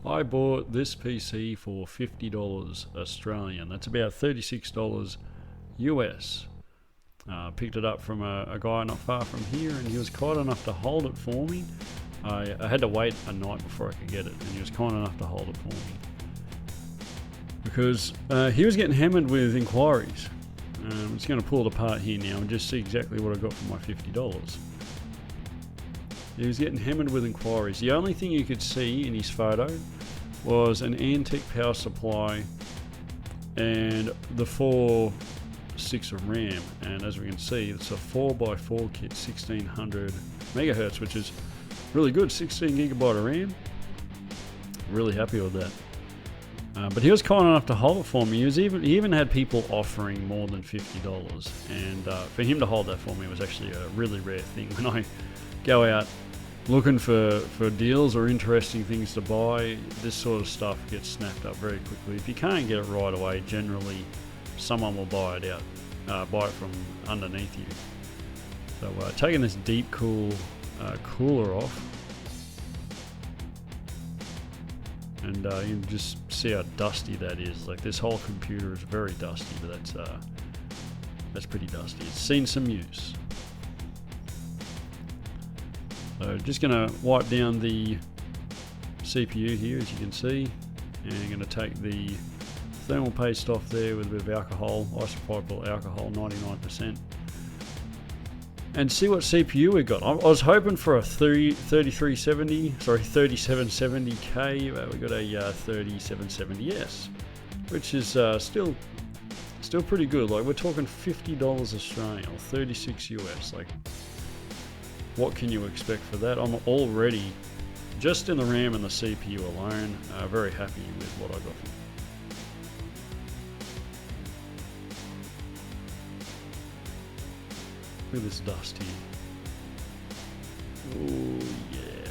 I bought this PC for $50 Australian. That's about $36 US. Picked it up from a guy not far from here, and he was kind enough to hold it for me. I had to wait a night before I could get it, and he was kind enough to hold it for me. Because he was getting hammered with inquiries. I'm just going to pull it apart here now and just see exactly what I got for my $50. He was getting hammered with inquiries. The only thing you could see in his photo was an antique power supply and the 4 sticks of RAM. And as we can see, it's a 4x4 kit, 1600 megahertz, which is really good. 16 gigabyte of RAM. Really happy with that. But he was kind enough to hold it for me. He even had people offering more than $50, and for him to hold that for me was actually a really rare thing. When I go out looking for deals or interesting things to buy, this sort of stuff gets snapped up very quickly. If you can't get it right away, generally someone will buy it buy it from underneath you. So taking this deep cool cooler off, and you can just see how dusty that is. Like, this whole computer is very dusty, but that's pretty dusty. It's seen some use. So just gonna wipe down the CPU here, as you can see, and I'm gonna take the thermal paste off there with a bit of alcohol, isopropyl alcohol, 99%. And see what CPU we got. I was hoping for a 3770K. We got a 3770S, which is still pretty good. Like, we're talking $50 Australian or 36 US. Like, what can you expect for that? I'm already, just in the RAM and the CPU alone, very happy with what I got from it. Look at this dust here. Oh yeah,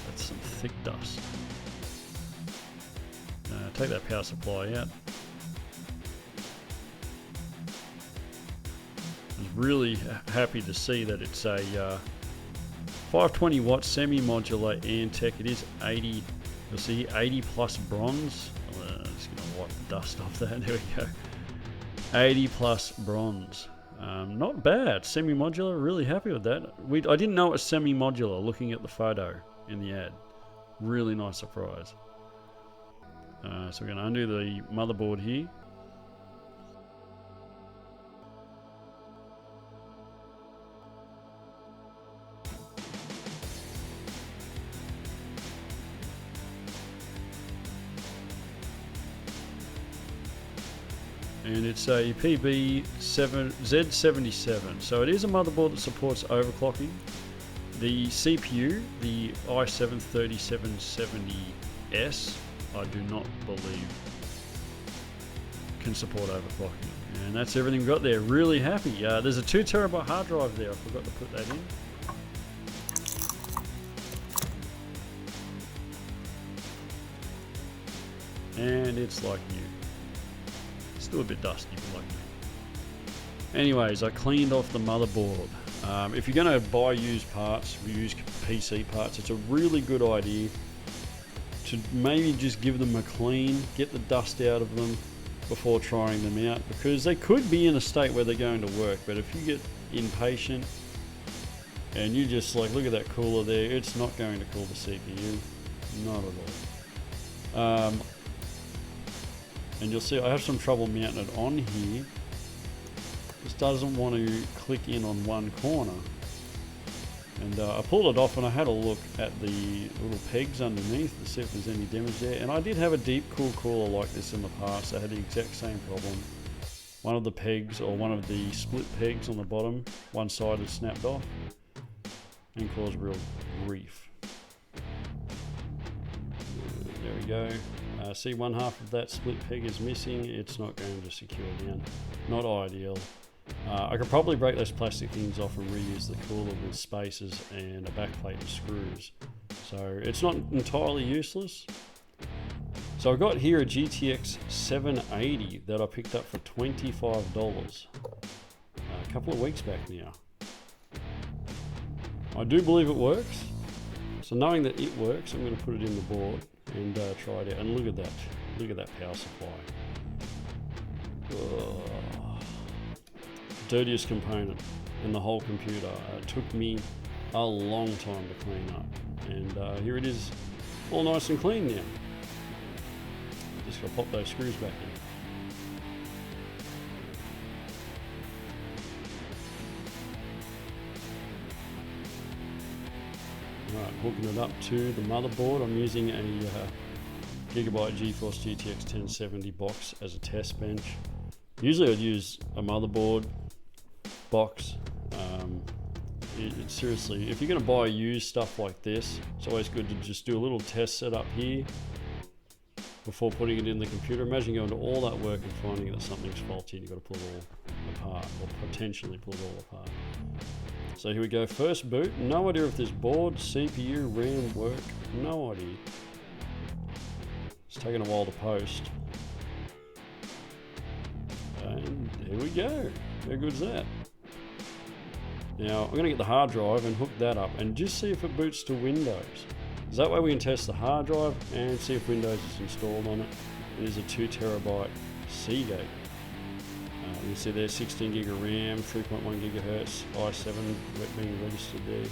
that's some thick dust. Take that power supply out. I was really happy to see that it's a 520 watt semi-modular Antec. It is 80, you'll see 80 plus bronze. I'm just going to wipe the dust off that. There we go. 80 plus bronze. Not bad. Semi-modular, really happy with that. I didn't know it was semi-modular looking at the photo in the ad. Really nice surprise. So we're going to undo the motherboard here. And it's a PB7Z77, so it is a motherboard that supports overclocking. The CPU, the i7-3770S, I do not believe can support overclocking. And that's everything we've got there. Really happy. There's a 2 terabyte hard drive there. I forgot to put that in. And it's like new. Still a bit dusty, but like me. Anyways, I cleaned off the motherboard. If you're going to buy used parts, used PC parts, it's a really good idea to maybe just give them a clean, get the dust out of them before trying them out, because they could be in a state where they're going to work. But if you get impatient and you just like, look at that cooler there, it's not going to cool the CPU, not at all. And you'll see I have some trouble mounting it on here. This doesn't want to click in on one corner. And I pulled it off and I had a look at the little pegs underneath to see if there's any damage there. And I did have a deep cool cooler like this in the past. I had the exact same problem. One of the pegs, or one of the split pegs on the bottom, one side had snapped off and caused real grief. There we go. See, one half of that split peg is missing. It's not going to secure down. Not ideal. I could probably break those plastic things off and reuse the cooler with spacers and a backplate and screws. So it's not entirely useless. So I got here a GTX1650 that I picked up for $25 a couple of weeks back now. I do believe it works. So knowing that it works, I'm going to put it in the board. and try it out. And look at that. Look at that power supply. Dirtiest component in the whole computer. It took me a long time to clean up, and here it is, all nice and clean now. Just gotta pop those screws back in. Alright, hooking it up to the motherboard. I'm using a Gigabyte GeForce GTX 1070 box as a test bench. Usually I'd use a motherboard box. Seriously, if you're going to buy used stuff like this, it's always good to just do a little test setup here before putting it in the computer. Imagine going to all that work and finding that something's faulty and you've got to pull it all apart, or potentially pull it all apart. So here we go, first boot. No idea if this board, CPU, RAM work. No idea. It's taken a while to post. And here we go. How good is that? Now, I'm going to get the hard drive and hook that up and just see if it boots to Windows. Because that way we can test the hard drive and see if Windows is installed on it. It is a 2 terabyte Seagate. You can see there's 16 gig of RAM, 3.1 gigahertz, i7 being registered there.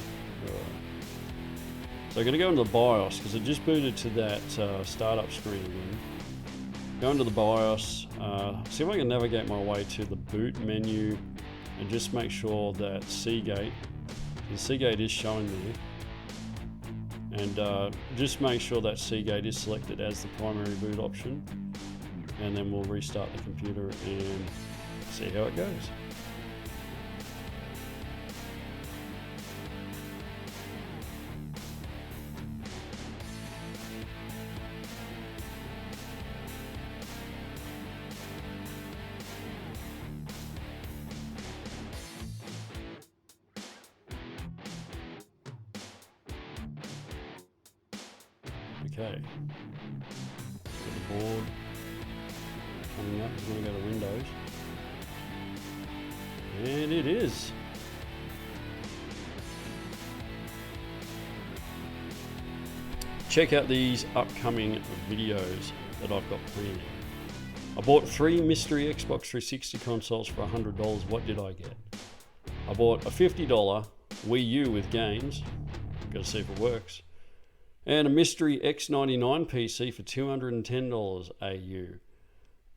So I'm going to go into the BIOS because it just booted to that startup screen again. Go into the BIOS, see if I can navigate my way to the boot menu and just make sure that Seagate, the Seagate is showing there, and just make sure that Seagate is selected as the primary boot option, and then we'll restart the computer and see how it goes. Okay, got the board coming up. It's going to go to Windows, and it is. Check out these upcoming videos that I've got planned. I bought 3 mystery Xbox 360 consoles for $100. What did I get? I bought a $50 Wii U with games. Got to see if it works. And a mystery X99 PC for $210 AU.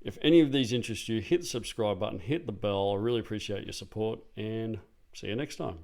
If any of these interest you, hit the subscribe button, hit the bell. I really appreciate your support, and see you next time.